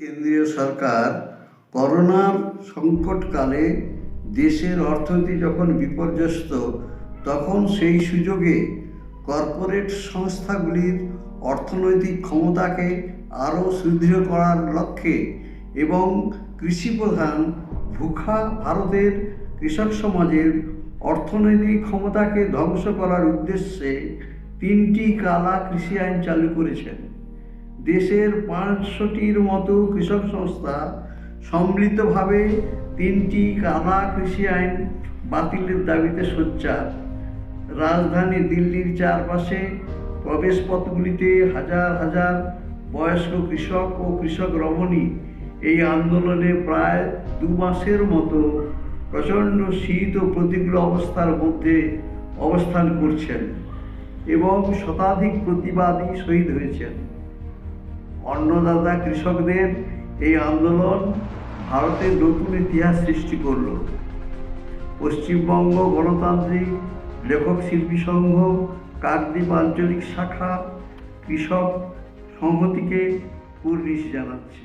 কেন্দ্রীয় সরকার করোনার সংকটকালে দেশের অর্থনীতি যখন বিপর্যস্ত, তখন সেই সুযোগে কর্পোরেট সংস্থাগুলির অর্থনৈতিক ক্ষমতাকে আরও সুদৃঢ় করার লক্ষ্যে এবং কৃষিপ্রধান ভুখা ভারতের কৃষক সমাজের অর্থনৈতিক ক্ষমতাকে ধ্বংস করার উদ্দেশ্যে 3টি কালা কৃষি আইন চালু করেছেন। দেশের 500টির মতো কৃষক সংস্থা সম্মিলিতভাবে 3টি কালা কৃষি আইন বাতিলের দাবিতে সোচ্চার। রাজধানী দিল্লির চারপাশে প্রবেশপথগুলিতে হাজার হাজার বয়স্ক কৃষক ও কৃষক রমণী এই আন্দোলনে প্রায় 2 মাসের মতো প্রচণ্ড শীত ও প্রতিকূল অবস্থার মধ্যে অবস্থান করছেন এবং শতাধিক প্রতিবাদী শহীদ হয়েছেন। অন্নদাতা কৃষকদের এই আন্দোলন ভারতের নতুন ইতিহাস সৃষ্টি করল। পশ্চিমবঙ্গ গণতান্ত্রিক লেখক শিল্পী সংঘ, কাকদ্বীপ আঞ্চলিক শাখা কৃষক সংহতিকে কুর্নিশ জানাচ্ছে।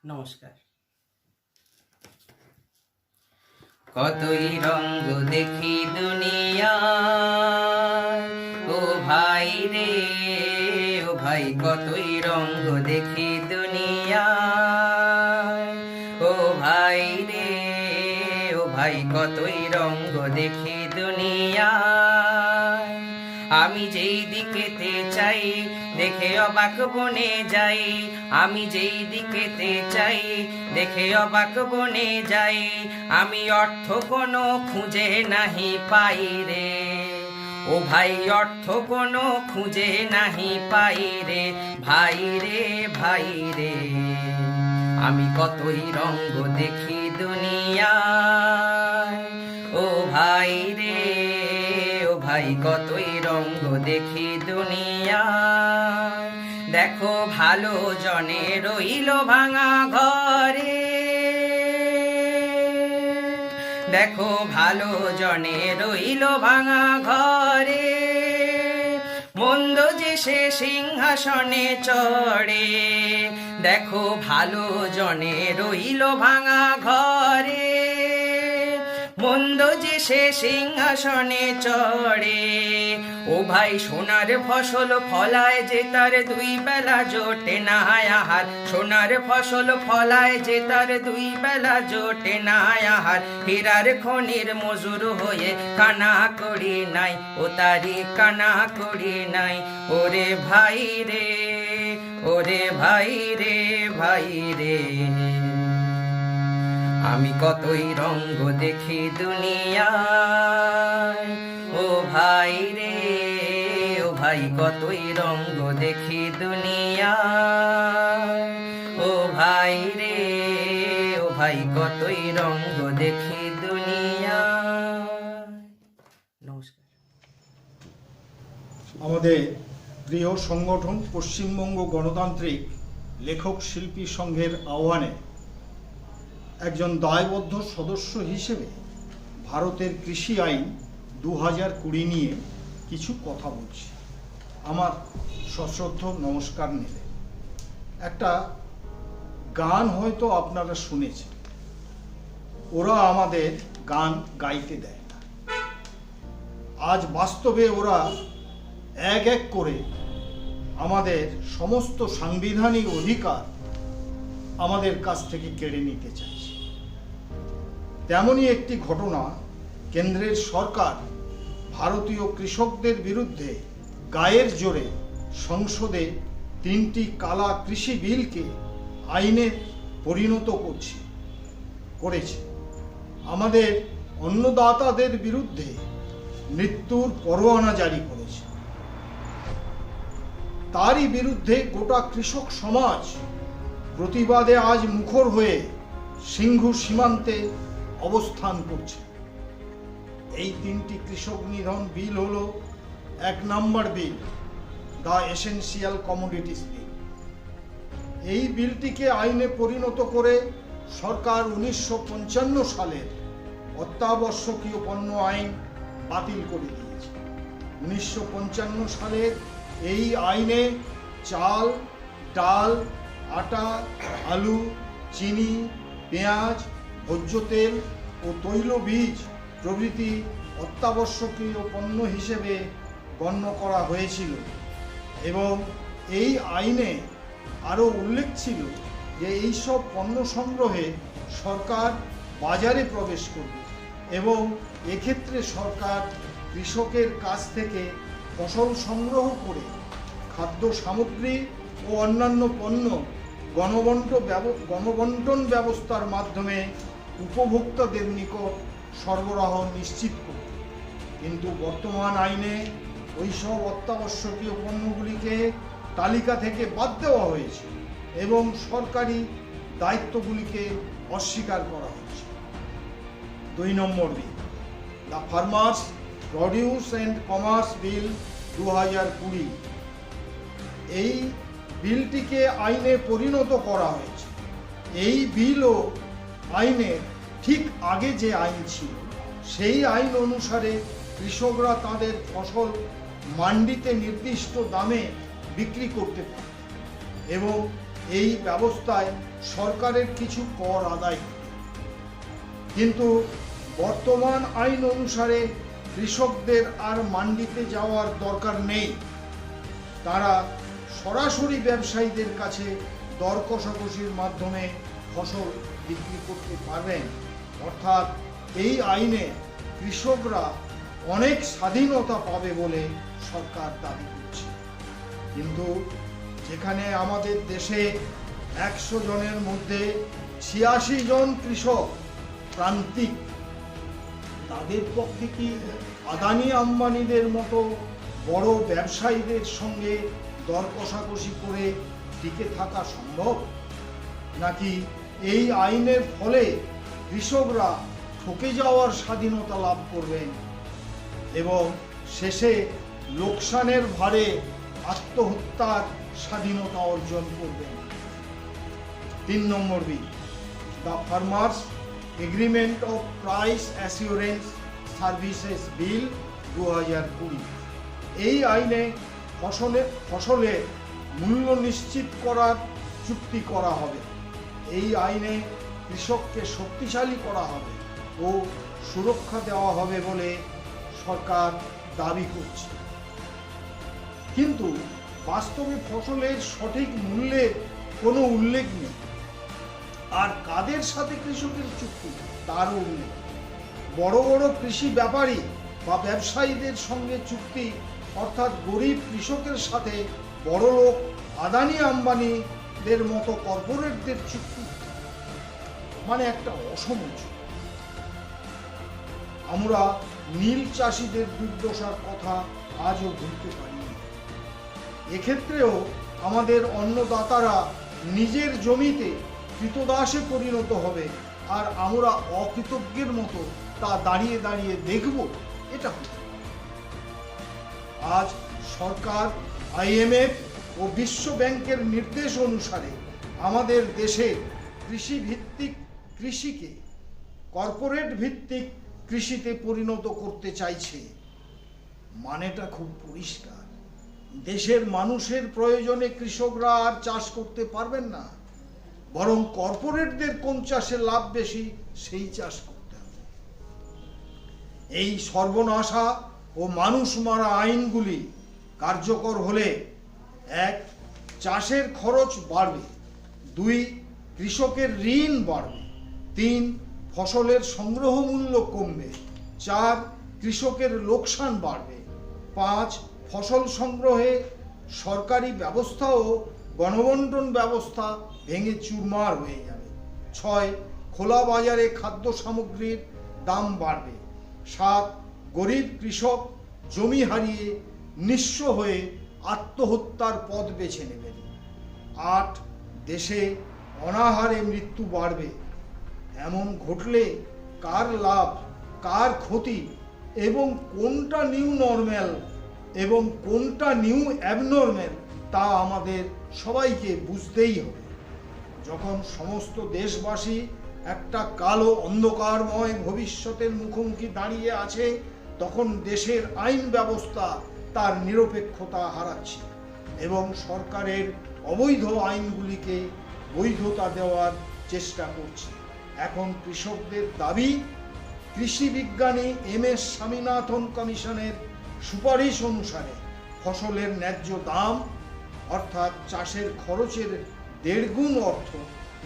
নমস্কার। কতই রঙ দেখি দুনিয়া, ও ভাই রে ও ভাই, কতই রঙ দেখি দুনিয়া, ও ভাই রে ও ভাই, কতই রঙ দেখি দুনিয়া। আমি যেই দিকেতে চাই দেখে অবাক বনে যাই, আমি যেই দিকেতে চাই দেখে অবাক বনে যাই। আমি অর্থ কোনো খুঁজে নাহি পাই রে, ও ভাই, অর্থ কোনো খুঁজে নাহি পাই রে, ভাই রে ভাই রে। আমি কতই রঙ দেখি দুনিয়ায়, ও ভাই রে ও ভাই, কতই রঙ দেখি দুনিয়ায়। দেখো ভালো জনে রইল ভাঙা ঘরে, দেখো ভালো জনে রইল ভাঙা ঘরে, মন্দ যে সে সিংহাসনে চড়ে। দেখো ভালো জনে রইল ভাঙা ঘরে, মন্দ যে সে সিংহাসনে চড়ে। ও ভাই, সোনার ফসল ফলায় যে তার 2 বেলা জোটে না আহার, সোনার ফসল ফলায় যে তার 2 বেলা জোটে না আহার। হীরার খনির মজুর হয়ে কানা করি নাই, ও তারি কানা করি নাই। ওরে ভাই রে, ওরে ভাই রে ভাই রে। আমি কতই রঙ দেখি দুনিয়ায়, ও ভাই রে ও ভাই, কতই রঙ দেখি দুনিয়ায়, ও ভাই রে ও ভাই, কতই রঙ দেখি দুনিয়ায়। নমস্কার। আমাদের প্রিয় সংগঠন পশ্চিমবঙ্গ গণতান্ত্রিক লেখক শিল্পী সংঘের আহ্বানে একজন দায়বদ্ধ সদস্য হিসেবে ভারতের কৃষি আইন 2020 নিয়ে কিছু কথা বলছি। আমার সশ্রদ্ধ নমস্কার নেবে। একটা গান হয়তো আপনারা শুনেছেন, ওরা আমাদের গান গাইতে দেয় না। আজ বাস্তবে ওরা এক এক করে আমাদের সমস্ত সাংবিধানিক অধিকার আমাদের কাছ থেকে কেড়ে নিতে চাইছে। তেমনই একটি ঘটনা, কেন্দ্রের সরকার ভারতীয় কৃষকদের বিরুদ্ধে গায়ের জোরে সংসদে 3টি কালা কৃষি বিলকে আইনে পরিণত করেছে। আমাদের অন্নদাতাদের বিরুদ্ধে মৃত্যুর পরোয়ানা জারি করেছে। তারই বিরুদ্ধে গোটা কৃষক সমাজ প্রতিবাদে আজ মুখর হয়ে সিংহু সীমান্তে অবস্থান করছে। এই 3টি কৃষক নিধন বিল হলো 1 নম্বর বিল, দ্য এসেনশিয়াল কমোডিটিস বিল। এই বিলটিকে আইনে পরিণত করে সরকার 1955 সালের অত্যাবশ্যকীয় পণ্য আইন বাতিল করে দিয়েছে। 1955 সালের এই আইনে চাল, ডাল আটা, আলু, চিনি, পেঁয়াজ, ভোজ্য তেল ও তৈলবীজ প্রভৃতি অত্যাবশ্যকীয় পণ্য হিসেবে গণ্য করা হয়েছিল এবং এই আইনে আরও উল্লেখ ছিল যে এইসব পণ্য সংগ্রহে সরকার বাজারে প্রবেশ করবে এবং এক্ষেত্রে সরকার কৃষকের কাছ থেকে ফসল সংগ্রহ করে খাদ্য সামগ্রী ও অন্যান্য পণ্য গণবণ্টন ব্যবস্থার মাধ্যমে উপভোক্তাদের নিকট সরবরাহ নিশ্চিত করবে। কিন্তু বর্তমান আইনে ওইসব অত্যাবশ্যকীয় পণ্যগুলিকে তালিকা থেকে বাদ দেওয়া হয়েছে এবং সরকারি দায়িত্বগুলিকে অস্বীকার করা হয়েছে। 2 number bill, the farmers produce and commerce bill 2020। এই বিলটিকে আইনে পরিণত করা হয়েছে। এই বিলও আইনের ঠিক আগে যে আইন ছিল সেই আইন অনুসারে কৃষকরা তাদের ফসল মান্ডিতে নির্দিষ্ট দামে বিক্রি করতে পারে এবং এই ব্যবস্থায় সরকারের কিছু কর আদায় করে। কিন্তু বর্তমান আইন অনুসারে কৃষকদের আর মান্ডিতে যাওয়ার দরকার নেই। তারা সরাসরি ব্যবসায়ীদের কাছে দর কষাকষির মাধ্যমে ফসল বিক্রি করতে পারবেন। অর্থাৎ এই আইনে কৃষকরা অনেক স্বাধীনতা পাবে বলে সরকার দাবি করছে। কিন্তু যেখানে আমাদের দেশে 100 জনের মধ্যে 86 জন কৃষক প্রান্তিক, তাদের পক্ষে কি আদানি আম্বানিদের মতো বড় ব্যবসায়ীদের সঙ্গে দর কষাকষি করে টিকে থাকা সম্ভব? নাকি এই আইনের ফলে কৃষকরা ঠকে যাওয়ার স্বাধীনতা লাভ করবেন এবং শেষে লোকসানের ভারে আত্মহত্যার স্বাধীনতা অর্জন করবেন? 3 number bill, the farmers agreement of price assurance services bill 2020। এই আইনে ফসলের মূল্য নিশ্চিত করার চুক্তি করা হবে। এই আইনে কৃষককে শক্তিশালী করা হবে ও সুরক্ষা দেওয়া হবে বলে সরকার দাবি করছে। কিন্তু বাস্তবে ফসলের সঠিক মূল্যের কোনো উল্লেখ নেই, আর কাদের সাথে কৃষকের চুক্তি তারও উল্লেখ। বড় বড় কৃষি ব্যাপারী বা ব্যবসায়ীদের সঙ্গে চুক্তি, অর্থাৎ গরিব কৃষকের সাথে বড়লোক আদানি আম্বানিদের মতো কর্পোরেটদের চুক্তি, মানে একটা অসম চুক্তি। আমরা নীল চাষিদের দুর্দশার কথা আজও ভুলতে পারিনি। এক্ষেত্রেও আমাদের অন্নদাতারা নিজের জমিতে কৃতদাসে পরিণত হবে, আর আমরা অকৃতজ্ঞের মতো তা দাঁড়িয়ে দাঁড়িয়ে দেখব, এটা হতে পারে। আজ সরকার, IMF ও বিশ্ব ব্যাংকের নির্দেশ অনুসারে আমাদের দেশে কৃষিকে কর্পোরেট ভিত্তিক কৃষিতে পরিণত করতে চাইছে। মানেটা খুব পরিষ্কার, দেশের মানুষের প্রয়োজনে কৃষকরা আর চাষ করতে পারবেন না, বরং কর্পোরেটদের কোন চাষে লাভ বেশি সেই চাষ করতে হবে। এই সর্বনাশা ও মানুষ মারা আইনগুলি কার্যকর হলে 1. চাষের খরচ বাড়বে, 2. কৃষকের ঋণ বাড়বে, 3. ফসলের সংগ্রহ মূল্য কমবে, 4. কৃষকের লোকসান বাড়বে, 5. ফসল সংগ্রহে সরকারি ব্যবস্থা ও গণবণ্টন ব্যবস্থা ভেঙে চুরমার হয়ে যাবে, 6. খোলা বাজারে খাদ্য সামগ্রীর দাম বাড়বে, 7. গরিব কৃষক জমি হারিয়ে নিঃস্ব হয়ে আত্মহত্যার পথ বেছে নেবেন, 8. দেশে অনাহারে মৃত্যু বাড়বে। এমন ঘটলে কার লাভ, কার ক্ষতি এবং কোনটা নিউ নরমাল এবং কোনটা নিউ অ্যাবনর্মাল তা আমাদের সবাইকে বুঝতেই হবে। যখন সমস্ত দেশবাসী একটা কালো অন্ধকারময় ভবিষ্যতের মুখোমুখি দাঁড়িয়ে আছে, তখন দেশের আইন ব্যবস্থা তার নিরপেক্ষতা হারাচ্ছে এবং সরকারের অবৈধ আইনগুলিকে বৈধতা দেওয়ার চেষ্টা করছে। এখন কৃষকদের দাবি, কৃষি বিজ্ঞানী MS স্বামীনাথন কমিশনের সুপারিশ অনুসারে ফসলের ন্যায্য দাম অর্থাৎ চাষের খরচের 1.5 গুণ অর্থ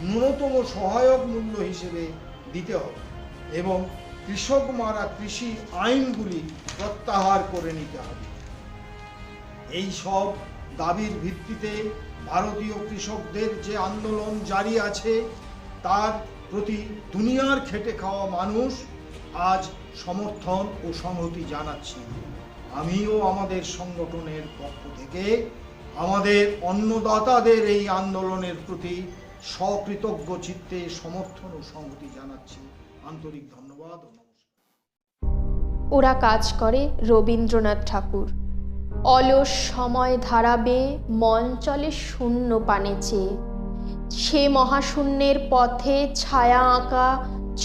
ন্যূনতম সহায়ক মূল্য হিসেবে দিতে হবে এবং কৃষক মারা কৃষি আইনগুলি প্রত্যাহার করে নিতে হবে। এই সব দাবির ভিত্তিতে ভারতীয় কৃষকদের যে আন্দোলন জারি আছে তার প্রতি দুনিয়ার খেটে খাওয়া মানুষ আজ সমর্থন ও সংহতি জানাচ্ছে। আমিও আমাদের সংগঠনের পক্ষ থেকে আমাদের অন্নদাতাদের এই আন্দোলনের প্রতি সকৃতজ্ঞ চিত্তে সমর্থন ও সংহতি জানাচ্ছি। আন্তরিক ধন্যবাদ ও নমস্কার। ওরা কাজ করে রবীন্দ্রনাথ ঠাকুর। অলস সময় ধারাবে মন চলে শূন্য পানে চেয়ে, সে মহাশূন্যের পথে ছায়া আঁকা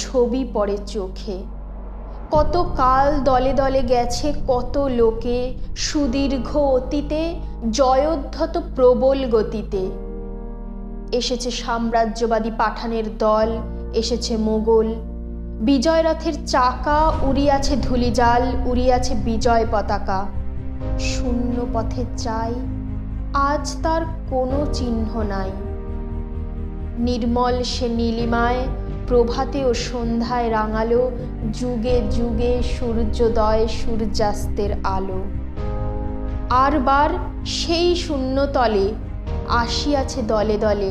ছবি পড়ে চোখে। কত কাল দলে দলে গেছে কত লোকে, সুদীর্ঘ অতীতে জয়োদ্ধত প্রবল গতিতে। এসেছে সাম্রাজ্যবাদী পাঠানের দল, এসেছে মোগল। বিজয় রথের চাকা উড়িয়াছে ধূলিজাল, উড়িয়াছে বিজয় পতাকা। শূন্য পথে চাই, আজ তার কোনো চিহ্ন নাই। নির্মল সে নীলিমায় প্রভাতে ও সন্ধ্যায় রাঙালো, যুগে যুগে সূর্যোদয় সূর্যাস্তের আলো। আরবার সেই শূন্যতলে আসিয়াছে দলে দলে,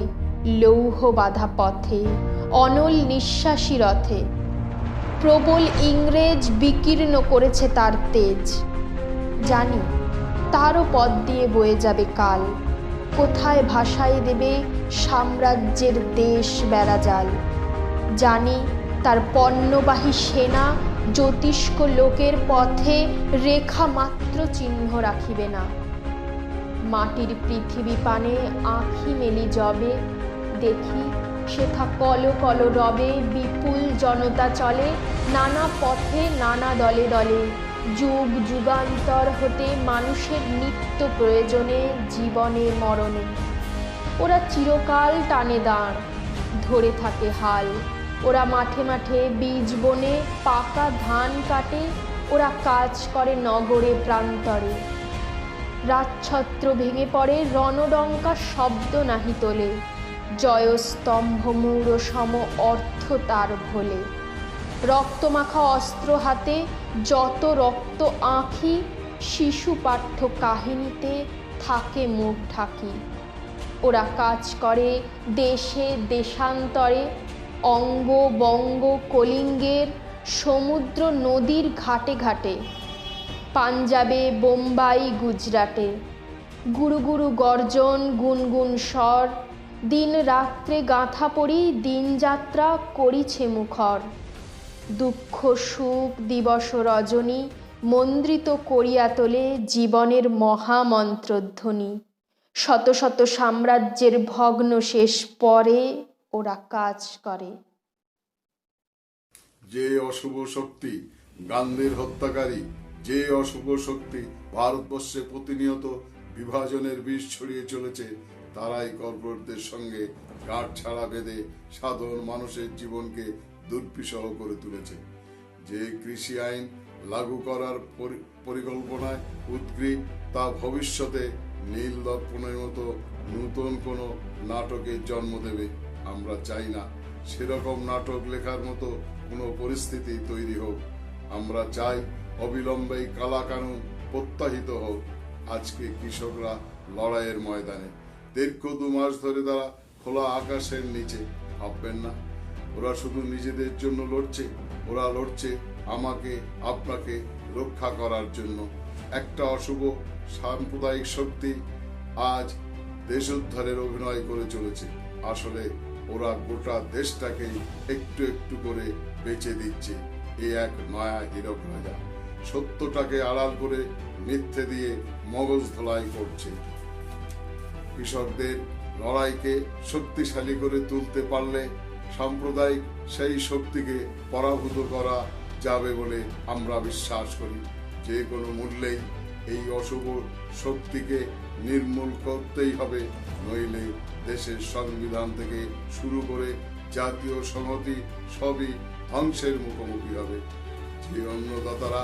লৌহ বাঁধা পথে অনল নিঃশ্বাসী রথে। প্রবল ইংরেজ বিকীর্ণ করেছে তার তেজ, জানি তারও পথ দিয়ে বয়ে যাবে কাল। কোথায় ভাসায় দেবে সাম্রাজ্যের দেশ বেড়াজাল। জানি তার পণ্যবাহী সেনা জ্যোতিষ্ক লোকের পথে রেখা মাত্র চিহ্ন রাখিবে না। মাটির পৃথিবী পানে আঁখি মেলি যবে, দেখি সেথা কল কল রবে বিপুল জনতা চলে, নানা পথে নানা দলে দলে। যুগ যুগান্তর হতে মানুষের নিত্য প্রয়োজনে জীবনে মরণে। ওরা চিরকাল টানে দাঁড়, ধরে থাকে হাল। ওরা মাঠে মাঠে বীজ বনে পাকা ধান কাটে, ওরা কাজ করে নগরে প্রান্তরে। রাজছত্র ভেঙে পড়ে রণডঙ্কা শব্দ নাহি তোলে, জয়স্তম্ভ মূঢ় সম অর্থ তার ভোলে। রক্তমাখা অস্ত্র হাতে যত রক্ত আঁখি, শিশু পাঠ্য কাহিনীতে থাকে মুখ ঢাকি। ওরা কাজ করে দেশে দেশান্তরে, অঙ্গ বঙ্গ কলিঙ্গের সমুদ্র নদীর ঘাটে ঘাটে। পাঞ্জাবে বোম্বাই গুজরাটে গুরু গুরু গর্জন গুনগুন স্বর। দিন রাত্রে গাঁথা পড়ি দিনযাত্রা করিছে মুখর। দুঃখ সুখ দিবস রজনী মন্দ্রিত করিয়া তোলে জীবনের মহামন্ত্রধ্বনি। শত শত সাম্রাজ্যের ভগ্ন শেষ পরে ওরা কাজ করে। যে অশুভ শক্তি গান্ধীর হত্যাকারী, যে অশুভ শক্তি ভারতবর্ষে প্রতিনিয়ত বিভাজনের বিষ ছড়িয়ে চলেছে, তারাই কর্পোরেটদের সঙ্গে গাঁটছাড়া বেঁধে সাধারণ মানুষের জীবনকে দুর্বিষহ করে তুলেছে। যে কৃষি আইন লাগু করার পরিকল্পনায় উদ্গ্রীব, তা ভবিষ্যতে নীল দর্পণের মতো নূতন কোনো নাটকের জন্ম দেবে। আমরা চাই না সেরকম নাটক লেখার মতো কোনো পরিস্থিতি তৈরি হোক। আমরা চাই অবিলম্বে কালা কানুন প্রত্যাহিত হোক। আজকে কৃষকরা লড়াইয়ের ময়দানে, দীর্ঘ 2 মাস ধরে তারা খোলা আকাশের নিচে। ভাববেন না ওরা শুধু নিজেদের জন্য লড়ছে, ওরা লড়ছে আমাকে আপনাকে রক্ষা করার জন্য। একটা অশুভ সাম্প্রদায়িক শক্তি আজ দেশোদ্ধারের অভিনয় করে চলেছে। আসলে ওরা গোটা দেশটাকে একটু একটু করে বেচে দিচ্ছে। এ এক নয়া হীরক রাজা সত্যটাকে আড়াল করে মিথ্যে দিয়ে মগজ ধোলাই করছে। কৃষকদের লড়াইকে শক্তিশালী করে তুলতে পারলে সাম্প্রদায়িক সেই শক্তিকে পরাভূত করা যাবে বলে আমরা বিশ্বাস করি। যে কোনো মূল্যেই এই অশুভ শক্তিকে নির্মূল করতেই হবে, নইলে দেশের সংবিধান থেকে শুরু করে জাতীয় সংহতি সবই ধ্বংসের মুখোমুখি হবে। যে অন্নদাতারা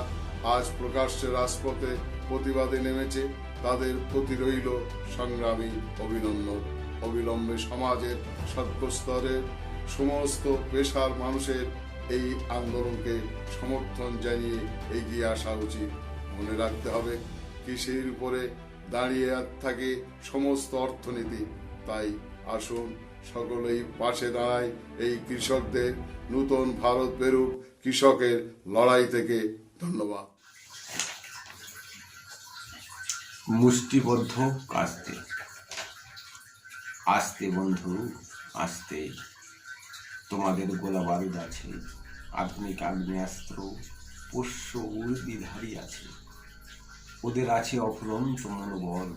আজ প্রকাশ্যে রাজপথে প্রতিবাদে নেমেছে, তাদের প্রতি রইল সংগ্রামী অভিনন্দন। অবিলম্বে সমাজের সর্বস্তরের সমস্ত পেশার মানুষের এই আন্দোলনকে সমর্থন জানিয়ে এগিয়ে আসা উচিত। মনে রাখতে হবে, কৃষির উপরে দাঁড়িয়ে থাকে সমস্ত অর্থনীতি। তাই আসুন সকলেই পাশে দাঁড়ায় এই কৃষকদের, নূতন ভারত বেরুক কৃষকের লড়াই থেকে। ধন্যবাদ। মুষ্টিবদ্ধ কাস্তে। আস্তে বন্ধু আস্তে, তোমাদের গোলা বারুদ আছে, আধুনিক আগ্নেয়াস্ত্র, পোষ্য উর্দিধারী আছে। ওদের আছে অফুরন্ত মনোবল,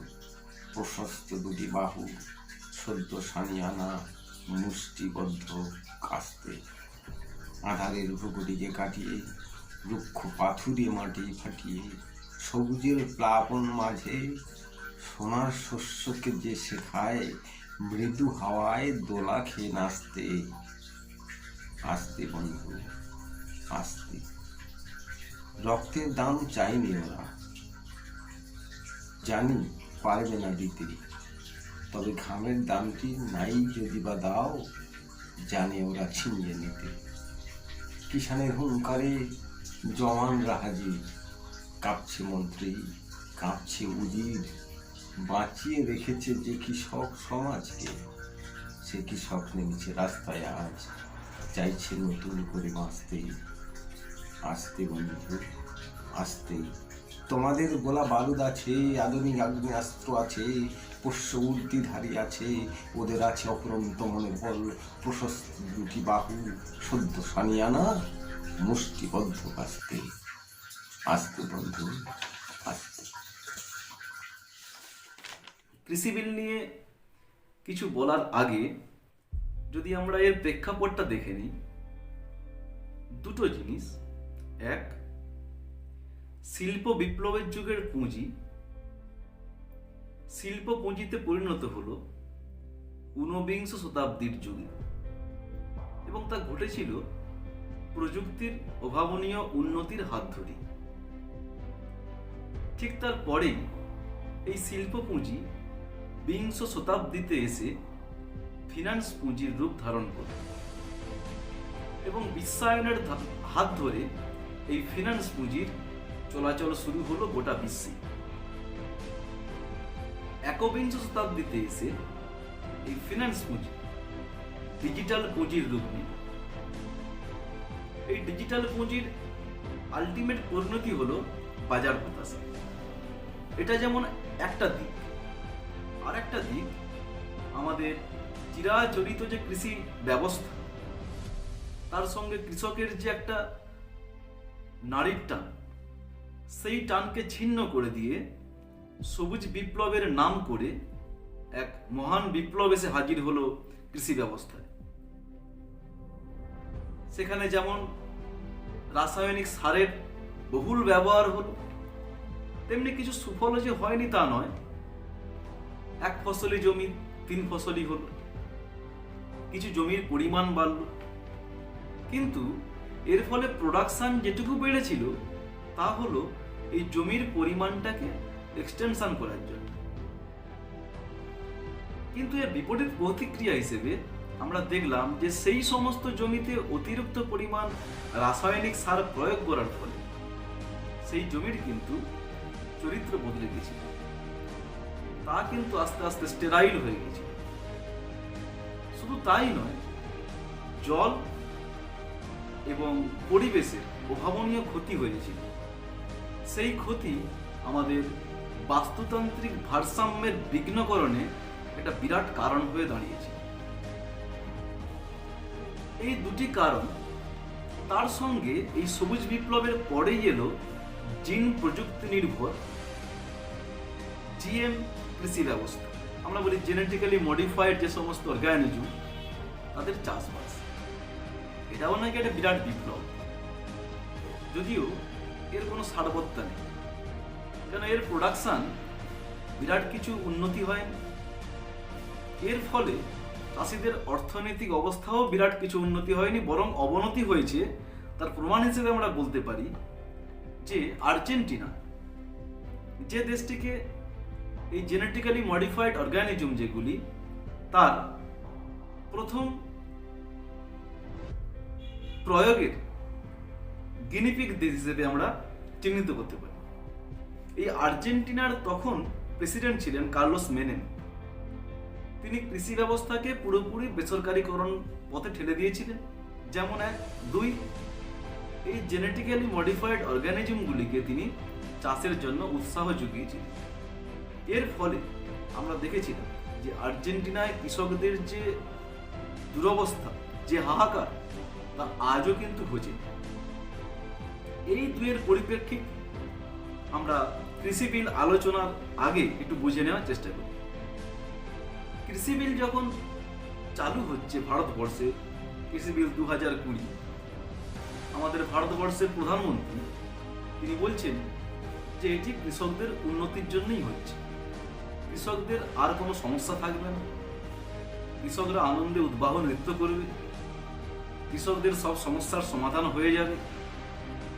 প্রশস্ত দুটি বাহু, সদ্য সানিয়ানা মুষ্টিবদ্ধ কাস্তে। আধারের ভ্রুকুটিকে কাটিয়ে, রুক্ষ পাথুরে মাটি ফাটিয়ে, সবুজের প্লাবন মাঝে সোনার শস্যকে যে শেখায় মৃদু হাওয়ায় দোলা খেয়ে নাচতে। আস্তে বন্ধু আস্তে, রক্তের দাম চাইনি ওরা, জানি পারবে না দিতে, তবে ঘামের দামটি নাই যদি বা দাও, জানে ওরা ছিনিয়ে নিতে। কিষানের হুঙ্কারে জওয়ানরা হাজির, কাঁপছে মন্ত্রী, কাঁপছে উজির, বাঁচিয়ে রেখেছে যে কৃষক সমাজকে, সে কৃষক নেমেছে রাস্তায় আজ, চাইছে নতুন করে বাঁচতে। আস্তে বন্ধু আস্তে, তোমাদের গোলা বারুদ আছে, আধুনিক আগ্নেয়াস্ত্র আছে, পোষ্য উর্দিধারী আছে, ওদের আছে অফুরন্ত মনোবল, প্রশস্ত দুটি বাহু, সদ্য সানিয়ানা মুষ্টিবদ্ধ কাস্তে। আস্তে বন্ধু আস্তে। কৃষি বিল নিয়ে কিছু বলার আগে যদি আমরা এর প্রেক্ষাপটটা দেখে নিই, দুটো জিনিস। এক, শিল্প বিপ্লবের যুগের পুঁজি শিল্প পুঁজিতে পরিণত হলো ঊনবিংশ শতাব্দীর যুগে, এবং তা ঘটেছিল প্রযুক্তির অভাবনীয় উন্নতির হাত ধরে। ঠিক তার পরেই এই শিল্প পুঁজি বিংশ শতাব্দীতে এসে ফিনান্স পুঁজির রূপ ধারণ করে, এবং বিশ্বায়নের হাত ধরে এই ফিনান্স পুঁজির চলাচল শুরু হলো গোটা বিশ্বে। একবিংশ শতাব্দীতে এসে এই ফিনান্স পুঁজি ডিজিটাল পুঁজির রূপ নিল। এই ডিজিটাল পুঁজির আলটিমেট পরিণতি হলো বাজার হতাশা। এটা যেমন একটা দিক, আর একটা দিক আমাদের চিরাচরিত যে কৃষি ব্যবস্থা, তার সঙ্গে কৃষকের যে একটা নারীর টান, সেই টানকে ছিন্ন করে দিয়ে সবুজ বিপ্লবের নাম করে এক মহান বিপ্লব এসে হাজির হলো কৃষি ব্যবস্থায়। সেখানে যেমন রাসায়নিক সারের বহুল ব্যবহার হলো, তেমনি কিছু সুফল যে হয়নি তা নয়। এক ফসলি জমি 3 ফসলি হলো, কিছু জমির পরিমাণ বাড়ল, কিন্তু এর ফলে প্রোডাকশন যেটুকু বেড়েছিল তা হলো এই জমির পরিমাণটাকে এক্সটেনশন করার জন্য। কিন্তু এর বিপরীত প্রতিক্রিয়া হিসেবে আমরা দেখলাম যে সেই সমস্ত জমিতে অতিরিক্ত পরিমাণ রাসায়নিক সার প্রয়োগ করার ফলে সেই জমির কিন্তু চরিত্র বদলে গেছিল, তা কিন্তু আস্তে আস্তে স্টেরাইল হয়ে গেছিল। শুধু তাই নয়, জল এবং পরিবেশের অভাবনীয় ক্ষতি হয়েছিল। সেই ক্ষতি আমাদের বাস্তুতান্ত্রিক ভারসাম্যের বিঘ্নকরণে একটা বিরাট কারণ হয়ে দাঁড়িয়েছে। এই দুটি কারণ, তার সঙ্গে এই সবুজ বিপ্লবের পরেই এলো জিন প্রযুক্তি নির্ভর জিএম কৃষি ব্যবস্থা। আমরা বলি জেনেটিক্যালি মডিফাইড যে সমস্ত অর্গানিজম, তাদের চাষবাস। এটাও নাকি একটা বিরাট বিপ্লব, যদিও এর কোনো সারবত্তা নেই, কেন এর প্রোডাকশন বিরাট কিছু উন্নতি হয়নি। এর ফলে চাষিদের অর্থনৈতিক অবস্থাও বিরাট কিছু উন্নতি হয়নি, বরং অবনতি হয়েছে। তার প্রমাণ হিসেবে আমরা বলতে পারি যে আর্জেন্টিনা, যে দেশটিকে এই জেনেটিক্যালি মডিফাইড অর্গানিজম যেগুলি তার প্রথম প্রয়োগের গিনিপিগ দেশ হিসেবে আমরা চিহ্নিত করতে পারি। এই আর্জেন্টিনার তখন প্রেসিডেন্ট ছিলেন কার্লোস মেনেম। তিনি কৃষি ব্যবস্থাকে পুরোপুরি বেসরকারীকরণ পথে ঠেলে দিয়েছিলেন। যেমন 1, 2, এই জেনেটিক্যালি মডিফাইড অর্গানিজমগুলিকে তিনি চাষের জন্য উৎসাহ জুগিয়েছিলেন। এর ফলে আমরা দেখেছিলাম যে আর্জেন্টিনায় কৃষকদের যে দুরবস্থা, যে হাহাকার, তা আজও কিন্তু ঘটে। এই দুয়ের পরিপ্রেক্ষিতে আমরা কৃষি বিল আলোচনার আগে একটু বুঝে নেওয়ার চেষ্টা করি। কৃষি বিল যখন চালু হচ্ছে ভারতবর্ষে, কৃষি বিল 2020, আমাদের ভারতবর্ষের প্রধানমন্ত্রী তিনি বলছেন যে এটি কৃষকদের উন্নতির জন্যই হচ্ছে, কৃষকদের আর কোনো সমস্যা থাকবে না, কৃষকরা আনন্দে উদ্বাহ নৃত্য করবে, কৃষকদের সব সমস্যার সমাধান হয়ে যাবে,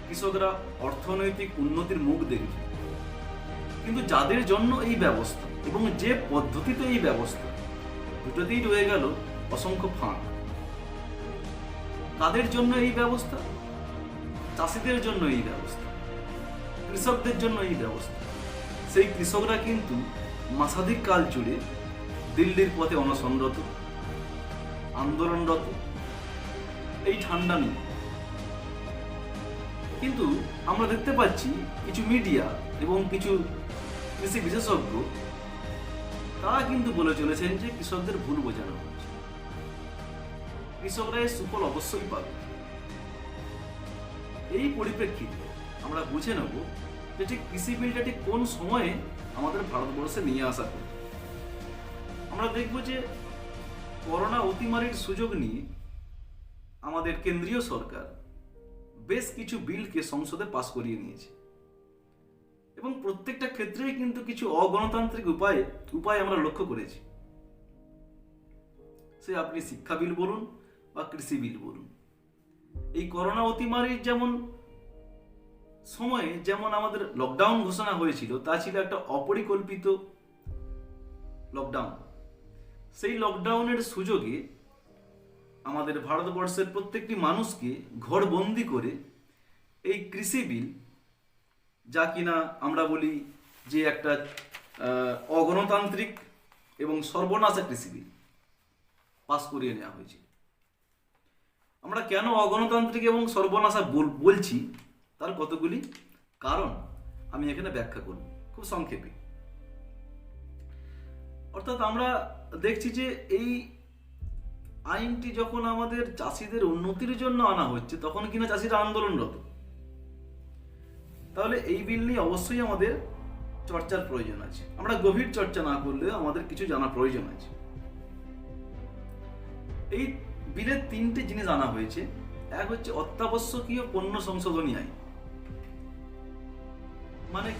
কৃষকরা অর্থনৈতিক উন্নতির মুখ দেখবে। কিন্তু যাদের জন্য এই ব্যবস্থা এবং যে পদ্ধতিতে এই ব্যবস্থা, দুটোতেই রয়ে গেল অসংখ্য ফাঁক। কাদের জন্য এই ব্যবস্থা? চাষিদের জন্য এই ব্যবস্থা, কৃষকদের জন্য এই ব্যবস্থা। সেই কৃষকরা কিন্তু মাসাধিক কাল জুড়ে দিল্লির পথে অনশনরত, আন্দোলনরত, এই ঠান্ডা নিয়ে। কিন্তু আমরা দেখতে পাচ্ছি কিছু মিডিয়া এবং কিছু কৃষি বিশেষজ্ঞ তারা কিন্তু বলে চলেছেন যে কৃষকদের ভুল বোঝানো হচ্ছে, কৃষকরা এর সুফল অবশ্যই পাবে। এই পরিপ্রেক্ষিতে আমরা বুঝে নেব যে ঠিক কৃষি বিলটা ঠিক কোন সময়ে আমাদের ভারতবর্ষে নিয়ে আসা হবে। আমরা দেখব যে করোনা অতিমারির সুযোগ নিয়ে আমাদের কেন্দ্রীয় সরকার বেশ কিছু বিলকে সংসদে পাস করিয়ে নিয়েছে এবং প্রত্যেকটা ক্ষেত্রেই কিন্তু কিছু অগণতান্ত্রিক উপায় আমরা লক্ষ্য করেছি। সে আপনি শিক্ষা বিল বলুন বা কৃষি বিল বলুন। এই করোনা অতিমারির সময়ে যেমন আমাদের লকডাউন ঘোষণা হয়েছিল, তা ছিল একটা অপরিকল্পিত লকডাউন। সেই লকডাউনের সুযোগে আমাদের ভারতবর্ষের প্রত্যেকটি মানুষকে ঘরবন্দি করে এই কৃষি বিল, যা কিনা আমরা বলি যে একটা অগণতান্ত্রিক এবং সর্বনাশা কৃষি বিল, পাস করিয়ে নেওয়া হয়েছিল। আমরা কেন অগণতান্ত্রিক এবং সর্বনাশা বলছি তার কতগুলি কারণ আমি এখানে ব্যাখ্যা করব খুব সংক্ষেপে। অর্থাৎ আমরা দেখছি যে এই আইনটি যখন আমাদের চাষিদের উন্নতির জন্য আনা হচ্ছে, তখন কিনা চাষিরা আন্দোলনরত। তাহলে এই বিল নিয়ে অবশ্যই আমাদের চর্চার প্রয়োজন আছে। আমরা গভীর চর্চা না করলেও আমাদের কিছু জানা প্রয়োজন আছে। এই বিলের 3টে জিনিস আনা হয়েছে। এক হচ্ছে অত্যাবশ্যকীয় পণ্য সংশোধনী আইন, মানে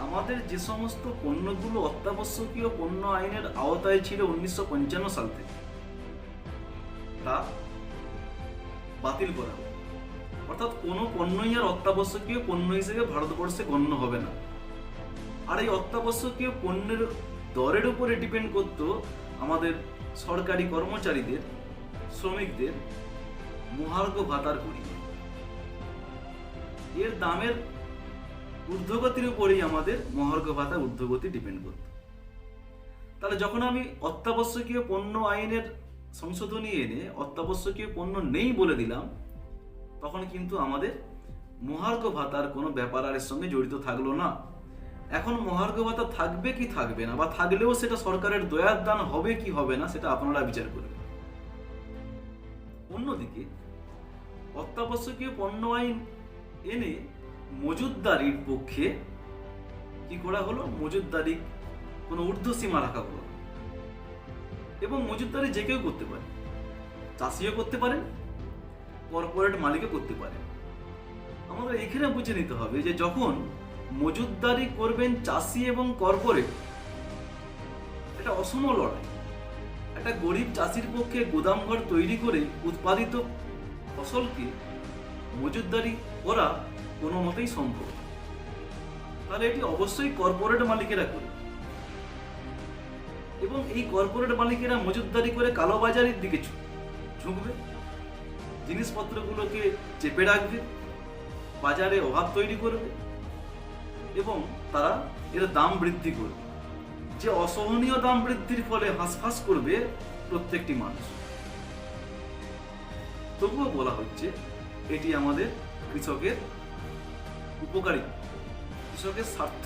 আমাদের যে সমস্ত পণ্যগুলো অত্যাবশ্যকীয় পণ্য আইনের আওতায় ছিল 1955 সাল থেকে, তা বাতিল করা হবে। অর্থাৎ কোনো পণ্যই আর অত্যাবশ্যকীয় পণ্য হিসেবে ভারতবর্ষে গণ্য হবে না। আর এই অত্যাবশ্যকীয় পণ্যের দরের উপরে ডিপেন্ড করতো আমাদের সরকারি কর্মচারীদের, শ্রমিকদের মহার্ঘ ভাতার পরিমাণ। এর দামের ঊর্ধ্বগতির উপরেই আমাদের মহার্ঘ ভাতা ঊর্ধ্বগতি ডিপেন্ড করত। তাহলে যখন আমি অত্যাবশ্যকীয় পণ্য আইনের সংশোধনী এনে অত্যাবশ্যকীয় পণ্য নেই বলে দিলাম, তখন কিন্তু আমাদের মহার্ঘ ভাতার কোনো ব্যাপার আর এর সঙ্গে জড়িত থাকলো না। এখন মহার্ঘ ভাতা থাকবে কি থাকবে না, বা থাকলেও সেটা সরকারের দয়ার দান হবে কি হবে না, সেটা আপনারা বিচার করবেন। অন্যদিকে অত্যাবশ্যকীয় পণ্য আইন এনে মজুতদারির পক্ষে কি করা হলো, মজুতদারি কোনো ঊর্ধ্বসীমা রাখা হলো। এবং মজুতদারি যে কেউ করতে পারে, চাষিও করতে পারেন, কর্পোরেট মালিকও করতে পারে। আমাদের এখানে বুঝে নিতে হবে যে যখন মজুতদারি করবেন চাষি এবং কর্পোরেট, এটা অসম লড়াই। একটা গরিব চাষির পক্ষে গুদামঘর তৈরি করে উৎপাদিত ফসলকে মজুতদারি করা কোনো মতেই সম্ভব না। তাহলে এটি অবশ্যই কর্পোরেট মালিকেরা করবে, এবং এই কর্পোরেট মালিকেরা মজুতদারি করে কালোবাজারির দিকে ঝুঁকবে, জিনিসপত্রগুলোকে চেপে রাখবে, বাজারে অভাব তৈরি করবে এবং তারা এর দাম বৃদ্ধি করবে, যে অসহনীয় দাম বৃদ্ধির ফলে হাঁসফাঁস করবে প্রত্যেকটি মানুষ। তবুও বলা হচ্ছে এটি আমাদের কৃষকের উপকারী, কৃষকের স্বার্থ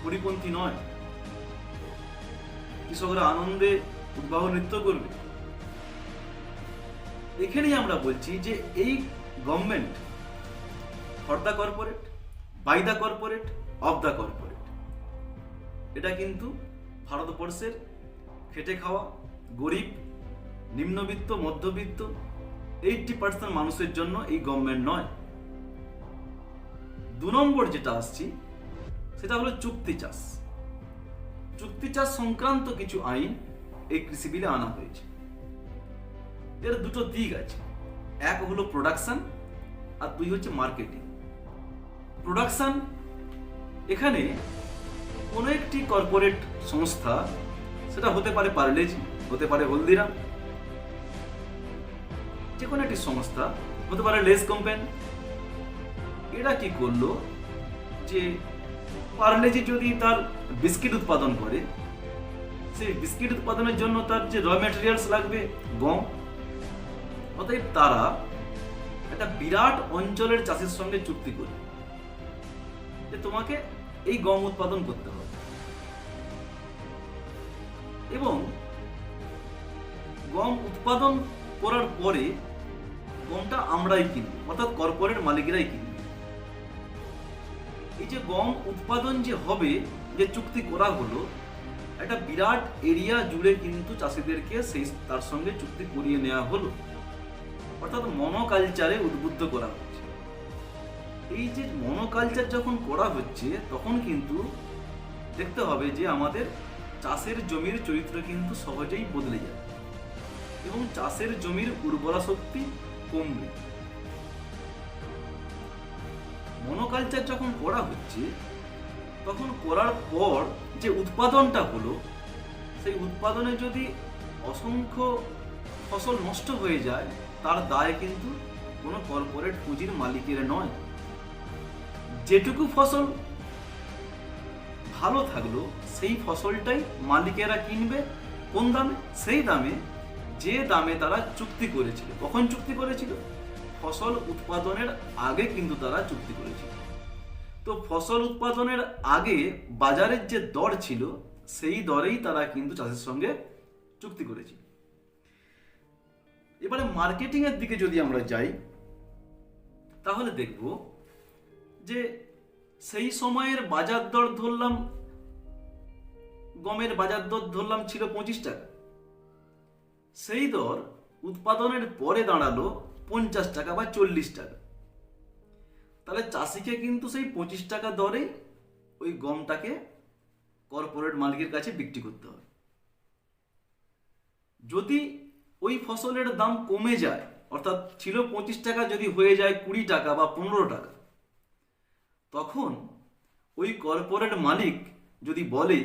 পরিপন্থী নয়। কৃষকরা আনন্দে উদ্বাহ নৃত্য করবে। এখানেই আমরা বলছি যে এই government for the corporate, by the corporate, of the corporate, এটা কিন্তু ভারতবর্ষের খেটে খাওয়া গরিব, নিম্নবিত্ত, মধ্যবিত্ত 80% মানুষের জন্য এই গভর্নমেন্ট নয়। 2 নম্বর যেটা আসছি সেটা হলো চুক্তি চাষ। চুক্তি চাষ সংক্রান্ত কিছু আইন এই কৃষি বিলে আনা হয়েছে। এর দুটো দিক আছে, এক হলো প্রোডাকশন আর 2 হচ্ছে মার্কেটিং। প্রোডাকশন, এখানে কোনো একটি কর্পোরেট সংস্থা, সেটা হতে পারে পার্লেজি, হতে পারে হলদিরাম, যে কোনো একটি সংস্থা, হতে পারে লেস কোম্পানি, এরা কি করলো যে পার্লেজি যদি তার বিস্কিট উৎপাদন করে, সেই বিস্কিট উৎপাদনের জন্য তার যে র ম্যাটেরিয়ালস লাগবে গম, অতএব তারা একটা বিরাট অঞ্চলের চাষের সঙ্গে চুক্তি করে যে তোমাকে এই গম উৎপাদন করতে হবে, এবং গম উৎপাদন করার পরে গমটা আমরাই কিনবো, অর্থাৎ কর্পোরেট মালিকেরাই কিনবে। এই যে গম উৎপাদন যে হবে, যে চুক্তি করা হলো, একটা বিরাট এরিয়া জুড়ে কিন্তু চাষিদেরকে সেই তার সঙ্গে চুক্তি করিয়ে নেওয়া হলো, অর্থাৎ মনোকালচারে উদ্বুদ্ধ করা হচ্ছে। এই যে মনোকালচার যখন করা হচ্ছে, তখন কিন্তু দেখতে হবে যে আমাদের চাষের জমির চরিত্র কিন্তু সহজেই বদলে যাবে এবং চাষের জমির উর্বরা শক্তি কমবে। মনোকালচার যখন করা হচ্ছে, তখন করার পর যে উৎপাদনটা হলো, সেই উৎপাদনে যদি অসংখ্য ফসল নষ্ট হয়ে যায়, তার দায় কিন্তু কোনো কর্পোরেট পুঁজির মালিকের নয়। যেটুকু ফসল ভালো থাকলো, সেই ফসলটাই মালিকেরা কিনবে। কোন দামে? সেই দামে যে দামে তারা চুক্তি করেছিল। কখন চুক্তি করেছিল? ফসল উৎপাদনের আগে কিন্তু তারা চুক্তি করেছিল। তো ফসল উৎপাদনের আগে বাজারের যে দর ছিল, সেই দরেই তারা কিন্তু চাষের সঙ্গে চুক্তি করেছিল। এবারে মার্কেটিং এর দিকে যদি আমরা যাই, তাহলে দেখব যে সেই সময়ের বাজার দর ধরলাম, গমের বাজার দর ধরলাম ছিল 25 টাকা, সেই দর উৎপাদনের পরে দাঁড়ালো 50 টাকা বা 40 টাকা। তাহলে চাষিকে কিন্তু সেই 25 টাকা দরে ওই গমটাকে কর্পোরেট মালিকের কাছে বিক্রি করতে হবে। যদি ওই ফসলের দাম কমে যায়, অর্থাৎ ছিল 25 টাকা, যদি হয়ে যায় 20 টাকা বা 15 টাকা, তখন ওই কর্পোরেট মালিক যদি বলে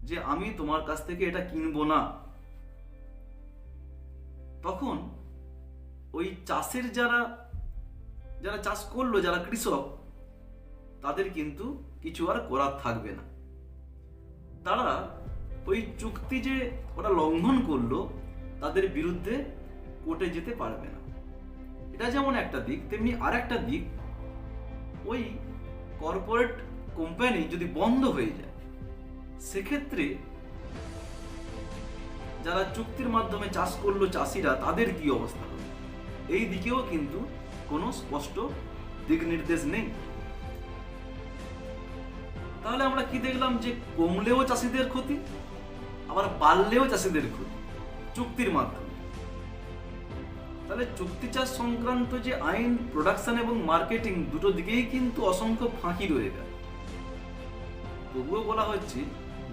যে আমি তোমার কাছ থেকে এটা কিনবো না, তখন ওই চাষের যারা চাষ করলো, যারা কৃষক, তাদের কিন্তু কিছু আর করার থাকবে না। তারা ওই চুক্তি যে ওরা লঙ্ঘন করলো, তাদের বিরুদ্ধে কোর্টে যেতে পারবে না। এটা যেমন একটা দিক, তেমনি আর একটা দিক, ওই কর্পোরেট কোম্পানি যদি বন্ধ হয়ে যায়, সেক্ষেত্রে যারা চুক্তির মাধ্যমে চাষ করলো চাষিরা, তাদের কি অবস্থা হবে, এই দিকেও কিন্তু কোনো স্পষ্ট দিক নির্দেশ নেই। তাহলে আমরা কি দেখলাম, যে কমলেও চাষিদের ক্ষতি, আবার বাড়লেও চাষিদের ক্ষতি চুক্তির মাধ্যমে। তাহলে চুক্তি চাষ সংক্রান্ত যে আইন, প্রোডাকশন এবং মার্কেটিং দুটো দিকেই কিন্তু অসংখ্য ফাঁকি রয়ে গেল। তবুও বলা হচ্ছে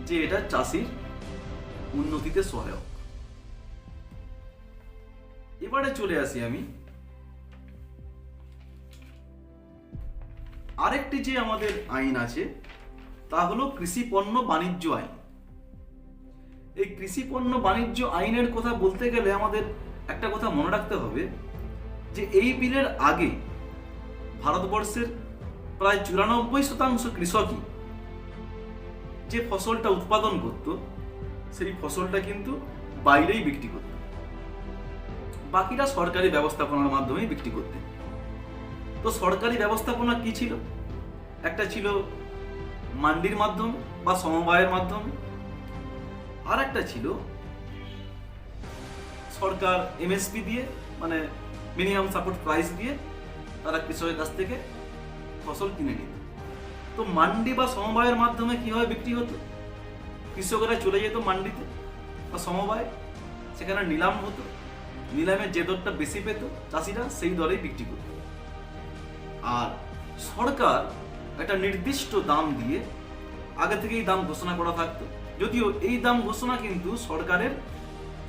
যে এটা চাষির উন্নতিতে সহায়ক। এবারে চলে আসি আমি আরেকটি যে আমাদের আইন আছে তা হলো কৃষি পণ্য বাণিজ্য আইন। এই কৃষি পণ্য বাণিজ্য আইনের কথা বলতে গেলে আমাদের একটা কথা মনে রাখতে হবে যে এই বিলের আগে ভারতবর্ষের প্রায় 94% কৃষকই যে ফসলটা উৎপাদন করত সেই ফসলটা কিন্তু বাইরেই বিক্রি করত, বাকিরা সরকারি ব্যবস্থাপনার মাধ্যমেই বিক্রি করতে। তো সরকারি ব্যবস্থাপনা কি ছিল? একটা ছিল মান্ডির মাধ্যমে বা সমবায়ের মাধ্যমে, আর একটা ছিল সরকার এমএসপি দিয়ে, মানে মিনিমাম সাপোর্ট প্রাইস দিয়ে তারা কৃষকের কাছ থেকে ফসল কিনে নিত। তো মান্ডি বা সমবায়ের মাধ্যমে কিভাবে বিক্রি হতো? কৃষকেরা চলে যেত মান্ডিতে বা সমবায়, সেখানে নিলাম হতো, নিলামে যে দরটা বেশি পেত চাষিরা সেই দরেই বিক্রি করত। আর সরকার একটা নির্দিষ্ট দাম দিয়ে আগে থেকেই দাম ঘোষণা করা থাকতো, যদিও এই দাম ঘোষণা কিন্তু সরকারের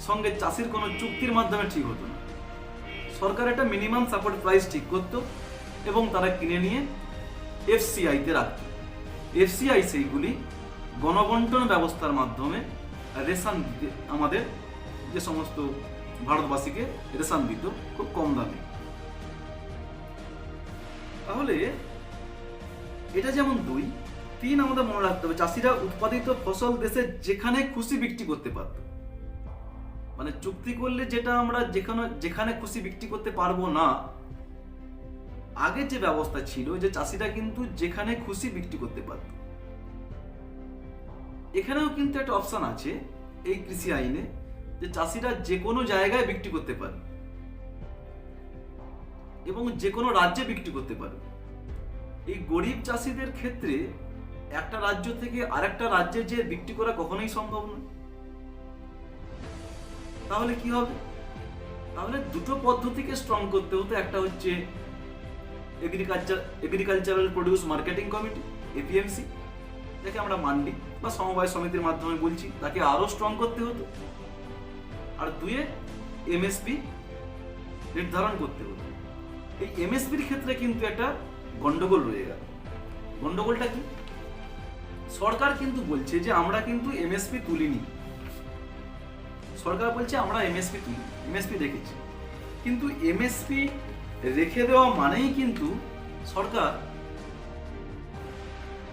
সঙ্গে চাষির কোনো চুক্তির মাধ্যমে ঠিক হতো না। সরকার একটা মিনিমাম সাপোর্ট প্রাইস ঠিক করতো এবং তারা কিনে নিয়ে এফসিআইতে রাখত। এফসিআই সেইগুলি গণবন্টন ব্যবস্থার মাধ্যমে রেশন দিতে, আমাদের যে সমস্ত ভারতবাসীকে রেশন দিত খুব কম দামে। তাহলে এটা যেমন 2, 3 আমাদের মনে রাখতে হবে চাষিরা উৎপাদিত ফসল দেশে যেখানে খুশি বিক্রি করতে পারত। মানে চুক্তি করলে যেটা আমরা যেখানে খুশি বিক্রি করতে পারবো না, আগে যে ব্যবস্থা ছিল যে চাষিরা কিন্তু যেখানে খুশি বিক্রি করতে পারত। এখানেও কিন্তু একটা অপশন আছে এই কৃষি আইনে যে চাষিরা যে কোনো জায়গায় বিক্রি করতে পারে এবং যে কোনো রাজ্যে বিক্রি করতে পারে। এই গরিব চাষিদের ক্ষেত্রে একটা রাজ্য থেকে আরেকটা রাজ্যে যে বিক্রি করা কখনোই সম্ভব নয়। তাহলে কি হবে? তাহলে দুটো পদ্ধতিকে স্ট্রং করতে হতো। একটা হচ্ছে agricultural produce marketing committee, APMC, যাকে আমরা মান্ডি বা সমবায় সমিতির মাধ্যমে বলছি, তাকে আরো স্ট্রং করতে হতো। আর 2 এমএসপি নির্ধারণ করতে হতো। এই এমএসপির ক্ষেত্রে কিন্তু একটা গন্ডগোল রয়ে গেল। গন্ডগোলটা কি? সরকার কিন্তু বলছে যে আমরা কিন্তু এমএসপি তুলিনি, সরকার বলছে আমরা এমএসপি তুলি, এমএসপি রেখেছি, কিন্তু এমএসপি রেখে দেওয়া মানেই কিন্তু সরকার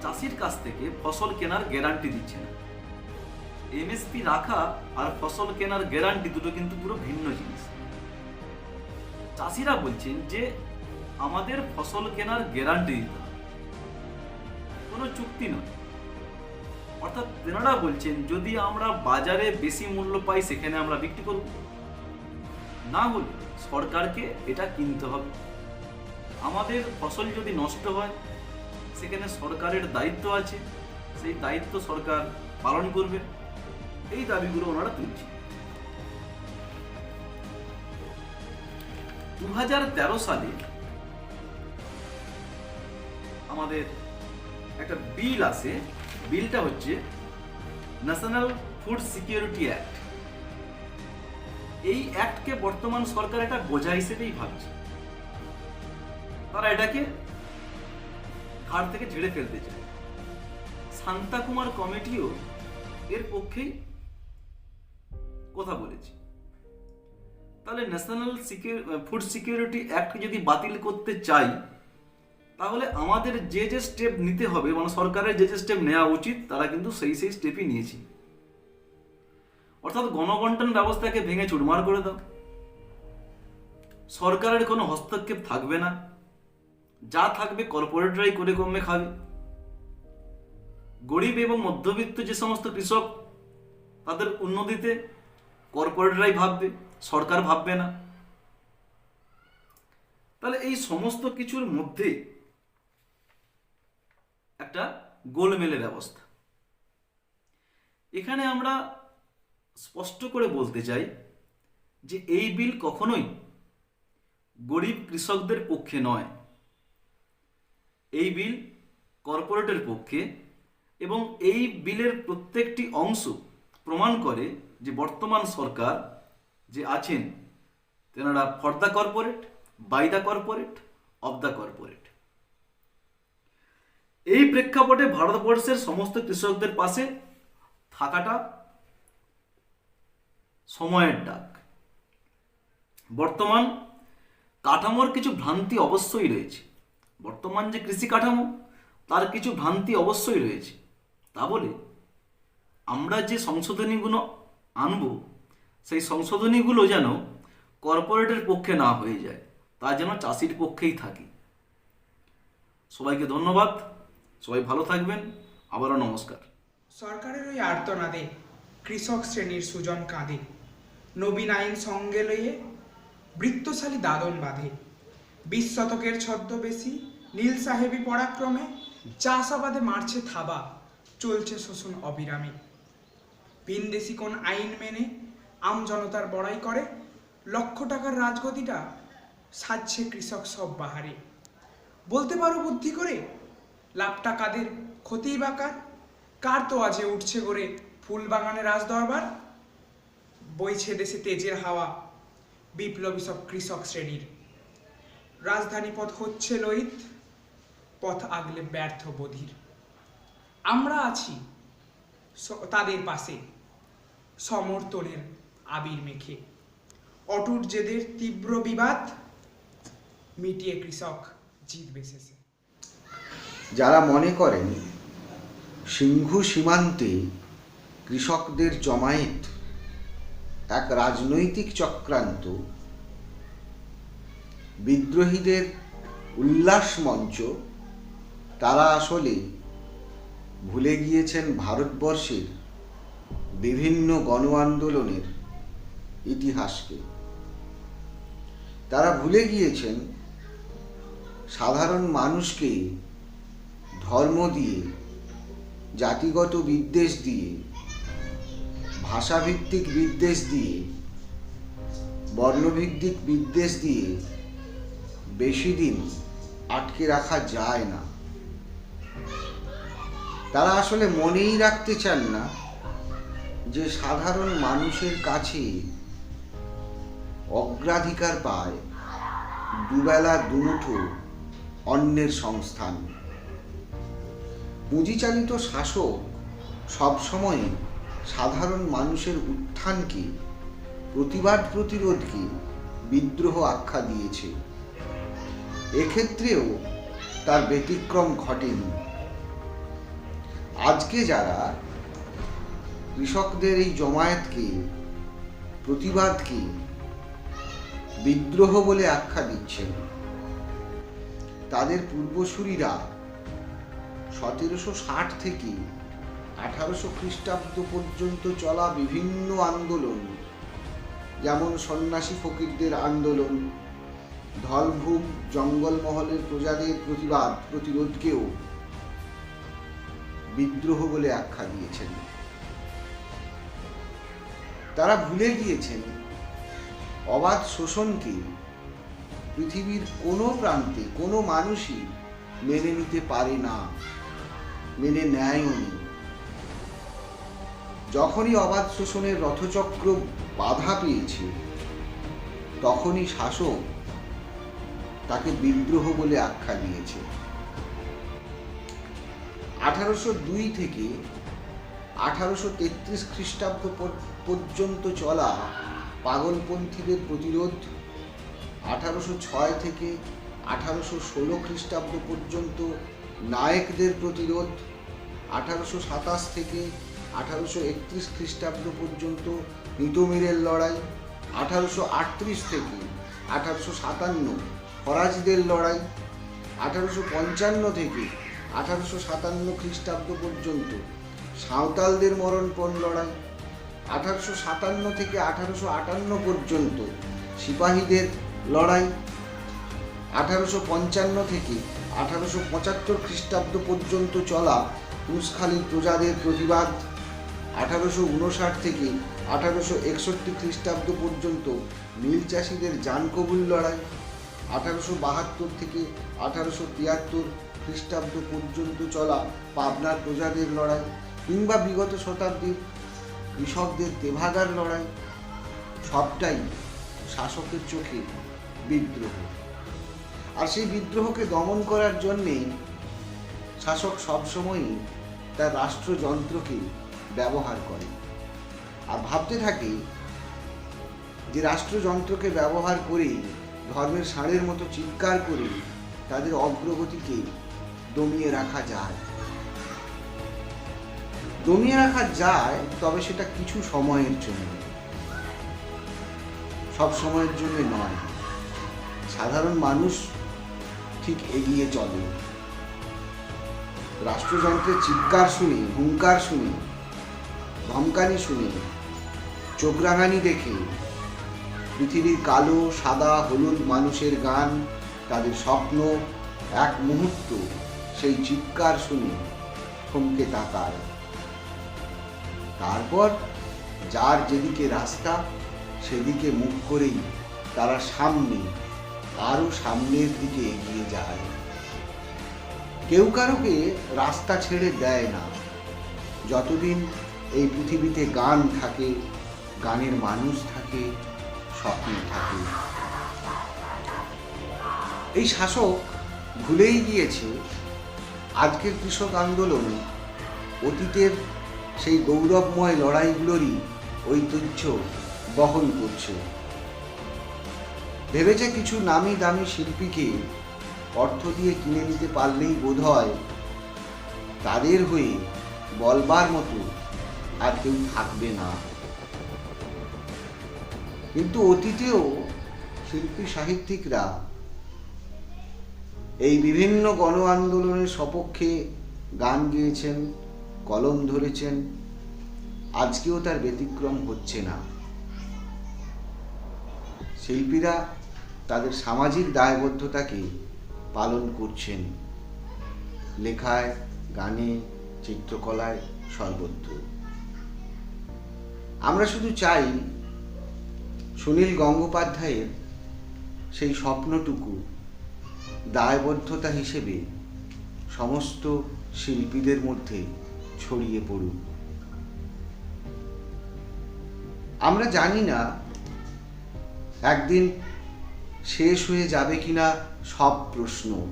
চাষির কাছ থেকে ফসল কেনার গ্যারান্টি দিচ্ছে না। এমএসপি রাখা আর ফসল কেনার গ্যারান্টি দুটো কিন্তু পুরো ভিন্ন জিনিস। চাষিরা বলছেন যে আমাদের ফসল কেনার গ্যারান্টি দিতে হবে, কোনো চুক্তি নয়। অর্থাৎ তেনারা বলছেন যদি আমরা বাজারে বেশি মূল্য পাই সেখানে আমরা বিক্রি করব, না হলে সরকারকে এটা কিনতে হবে। আমাদের ফসল যদি নষ্ট হয় সেখানে সরকারের দায়িত্ব আছে, সেই দায়িত্ব সরকার পালন করবে। এই দাবিগুলো ওনারা তুলছে। 2013 সালে আমাদের একটা বিল আসে, বিলটা হচ্ছে ন্যাশনাল ফুড সিকিউরিটি অ্যাক্ট। এই অ্যাক্টকে বর্তমান সরকার একটা বোঝা হিসেবেই ভাবছে। তারা এটাকে ঘাট থেকে ঝেড়ে ফেলতে চায়। শান্তাকুমার কমিটিও এর পক্ষেই কথা বলেছে। তাহলে ন্যাশনাল ফুড সিকিউরিটি অ্যাক্ট যদি বাতিল করতে চাই তাহলে আমাদের যে যে স্টেপ নিতে হবে, মানে সরকারের যে যে স্টেপ নেওয়া উচিত তারা কিন্তু সেই স্টেপই নিয়েছে। অর্থাৎ গণবন্টন ব্যবস্থাকে ভেঙে চুরমার করে দাও, সরকারের কোনো হস্তক্ষেপ থাকবে না, যা থাকবে কর্পোরেটরাই করে কমে খাবে। গরিব এবং মধ্যবিত্ত যে সমস্ত কৃষক তাদের উন্নতিতে কর্পোরেটরাই ভাববে, সরকার ভাববে না। তাহলে এই সমস্ত কিছুর মধ্যে একটা গোলমেলে ব্যবস্থা। এখানে আমরা স্পষ্ট করে বলতে চাই যে এই বিল কখনোই গরিব কৃষকদের পক্ষে নয়। এই বিল কর্পোরেটের পক্ষে, এবং এই বিলের প্রত্যেকটি অংশ প্রমাণ করে যে বর্তমান সরকার যে আছেন তেনারা for the corporate, by the corporate, of the corporate. এই প্রেক্ষাপটে ভারতবর্ষের সমস্ত কৃষকদের পাশে থাকাটা সময়ের ডাক। বর্তমান কাঠামোর কিছু ভ্রান্তি অবশ্যই রয়েছে, বর্তমান যে কৃষি কাঠামো তার কিছু ভ্রান্তি অবশ্যই রয়েছে। তা বলে আমরা যে সংশোধনীগুলো আনব সেই সংশোধনীগুলো যেন কর্পোরেটের পক্ষে না হয়ে যায়, তা যেন চাষির পক্ষেই থাকে। সবাইকে ধন্যবাদ, সবাই ভালো থাকবেন, আবারও নমস্কার। সরকারের ওই আর্তনাদে কৃষক শ্রেণীর সুজন কাঁদে, নবীন আইন সঙ্গে লইয়ে বৃত্তশালী দাদন বাঁধে। 20 শতকের ছদ্মবেশী নীল সাহেবী পরাক্রমে চাষাবাদে মারছে থাবা, চলছে শোষণ অবিরামে। ভিনদেশি কোন আইন মেনে আম জনতার বড়াই করে, লক্ষ টাকার রাজগতিটা সাজছে কৃষক সব বাহারে। বলতে পারো বুদ্ধি করে লাভটা কাদের, ক্ষতি বা কার? কার তো আজে উঠছে গড়ে ফুল বাগানে রাজ দরবার, বইছে দেশে তেজের হাওয়া বিপ্লবী সব কৃষক শ্রেণীর। রাজধানী পথ হচ্ছে লোহিত, পথ আগলে ব্যর্থ বধির। আমরা আছি তাদের পাশে সমর্থনের আবির মেখে। অটুট জেদের তীব্র বিবাদ মিটিয়ে কৃষক জিতবে শেষে। যারা মনে করেন সিংহু সীমান্তে কৃষকদের জমায়েত এক রাজনৈতিক চক্রান্ত, বিদ্রোহীদের উল্লাস মঞ্চ, তারা আসলে ভুলে গিয়েছেন ভারতবর্ষের বিভিন্ন গণ আন্দোলনের ইতিহাসকে। তারা ভুলে গিয়েছেন সাধারণ মানুষকে ধর্ম দিয়ে, জাতিগত বিদ্বেষ দিয়ে, ভাষাভিত্তিক বিদ্বেষ দিয়ে, বর্ণভিত্তিক বিদ্বেষ দিয়ে বেশি দিন আটকে রাখা যায় না। তারা আসলে মনেই রাখতে চান না যে সাধারণ মানুষের কাছে অগ্রাধিকার পায় দুবেলা দুমুঠো অন্যের সংস্থান। পুঁজিচালিত শাসক সবসময় সাধারণ মানুষের উত্থানকে, প্রতিবাদ প্রতিরোধকে বিদ্রোহ আখ্যা দিয়েছে। এক্ষেত্রেও তার ব্যতিক্রম ঘটেনি। আজকে যারা কৃষকদের এই জমায়েতকে, প্রতিবাদকে বিদ্রোহ বলে আখ্যা দিচ্ছেন, তাদের পূর্বসূরীরা 1760 থেকে 1800 খ্রিস্টাব্দ পর্যন্ত চলা বিভিন্ন আন্দোলন, যেমন সন্ন্যাসী ফকিরদের আন্দোলন, ধলভূম জঙ্গলমহলের প্রজাদের প্রতিবাদ প্রতিরোধকেও বিদ্রোহ বলে আখ্যা দিয়েছেন। তারা ভুলে গিয়েছেন অবাধ শোষণকে পৃথিবীর কোনো প্রান্তে কোনো মানুষই মেনে নিতে পারে না, মেনে নেয়ও নি। যখনই অবাধ শোষণের রথচক্র বাধা পেয়েছে, তখনই শাসক তাকে বিদ্রোহ বলে আখ্যা দিয়েছে। 1802 থেকে 1833 খ্রিস্টাব্দ পর্যন্ত চলা পাগলপন্থীদের প্রতিরোধ, 1806 থেকে 1816 খ্রিস্টাব্দ পর্যন্ত নায়েকদের প্রতিরোধ, 1827 থেকে 1831 খ্রিস্টাব্দ পর্যন্ত নিতমিরের লড়াই, 1838 থেকে 1857 ফরাজিদের লড়াই, 1855 থেকে 1857 খ্রিস্টাব্দ পর্যন্ত সাঁওতালদের মরণপণ লড়াই, 1857 থেকে 1858 পর্যন্ত সিপাহীদের লড়াই, 1855 থেকে 1875 খ্রিস্টাব্দ পর্যন্ত চলা পুঁশখালীর প্রজাদের প্রতিবাদ, 1859 থেকে 1861 খ্রিস্টাব্দ পর্যন্ত নীল চাষীদের জান কবুল লড়াই, 1872 থেকে 1873 খ্রিস্টাব্দ পর্যন্ত চলা পাবনার প্রজাদের লড়াই, কিংবা বিগত শতাব্দীর কৃষকদের তেভাগার লড়াই, সবটাই শাসকের চোখে বিদ্রোহ। আর সেই বিদ্রোহকে দমন করার জন্যেই শাসক সবসময়ই তার রাষ্ট্রযন্ত্রকে ব্যবহার করে আর ভাবতে থাকে যে রাষ্ট্রযন্ত্রকে ব্যবহার করে ধর্মের ষাঁড়ের মতো চিৎকার করে তাদের অগ্রগতিকে দমিয়ে রাখা যায়। দমিয়ে রাখা যায়, তবে সেটা কিছু সময়ের জন্য, সব সময়ের জন্য নয়। সাধারণ মানুষ ঠিক এগিয়ে চলে। রাষ্ট্রযন্ত্রের চিৎকার শুনে, হুঙ্কার শুনে, ধমকানি শুনে, চোখ রাঙানি দেখে পৃথিবীর কালো, সাদা, হলুদ মানুষের গান, তাদের স্বপ্ন এক মুহূর্ত সেই চিৎকার শুনে থমকে তাকায়। তারপর যার যেদিকে রাস্তা সেদিকে মুখ করেই তারা সামনে, আরো সামনের দিকে এগিয়ে যায়। কেউ কারোকে রাস্তা ছেড়ে দেয় না। যতদিন এই পৃথিবীতে গান থাকে, গানের মানুষ থাকে, স্বপ্ন থাকে। এই শাসক ভুলেই গিয়েছে আজকের কৃষক আন্দোলন অতীতের সেই গৌরবময় লড়াইগুলোরই ঐতিহ্য বহন করছে। ভেবেছে কিছু নামি দামি শিল্পীকে অর্থ দিয়ে কিনে নিতে পারলেই বোধহয় তাদের হয়ে বলবার মতো আর কেউ থাকবে না। কিন্তু অতীতেও শিল্পী সাহিত্যিকরা এই বিভিন্ন গণ আন্দোলনের সপক্ষে গান গেয়েছেন, কলম ধরেছেন। আজকেও তার ব্যতিক্রম হচ্ছে না। শিল্পীরা তাদের সামাজিক দায়বদ্ধতাকে পালন করছেন লেখায়, গানে, চিত্রকলায়, সর্বত্র। আমরা শুধু চাই সুনীল গঙ্গোপাধ্যায়ের সেই স্বপ্নটুকু দায়বদ্ধতা হিসেবে সমস্ত শিল্পীদের মধ্যে ছড়িয়ে পড়ুক। আমরা জানি না একদিন শেষ হয়ে যাবে কিনা সব প্রশ্ন,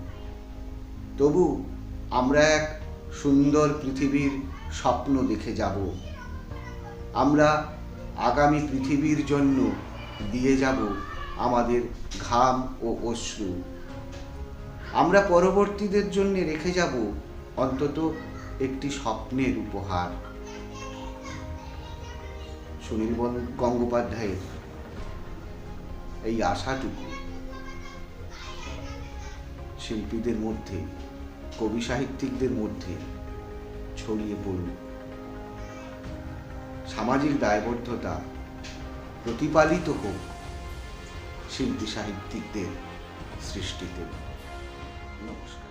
তবু আমরা এক সুন্দর পৃথিবীর স্বপ্ন দেখে যাব। আমরা আগামী পৃথিবীর জন্য দিয়ে যাব আমাদের ঘাম ও অশ্রু। আমরা পরবর্তীদের জন্য রেখে যাব অন্তত একটি স্বপ্নের উপহার। সুনীল গঙ্গোপাধ্যায়ের এই আশাটুকু শিল্পীদের মধ্যে, কবি সাহিত্যিকদের মধ্যে ছড়িয়ে পড়ুক। সামাজিক দায়বদ্ধতা প্রতিপালিত হোক শিল্পী সাহিত্যিকদের সৃষ্টিতে। নমস্কার।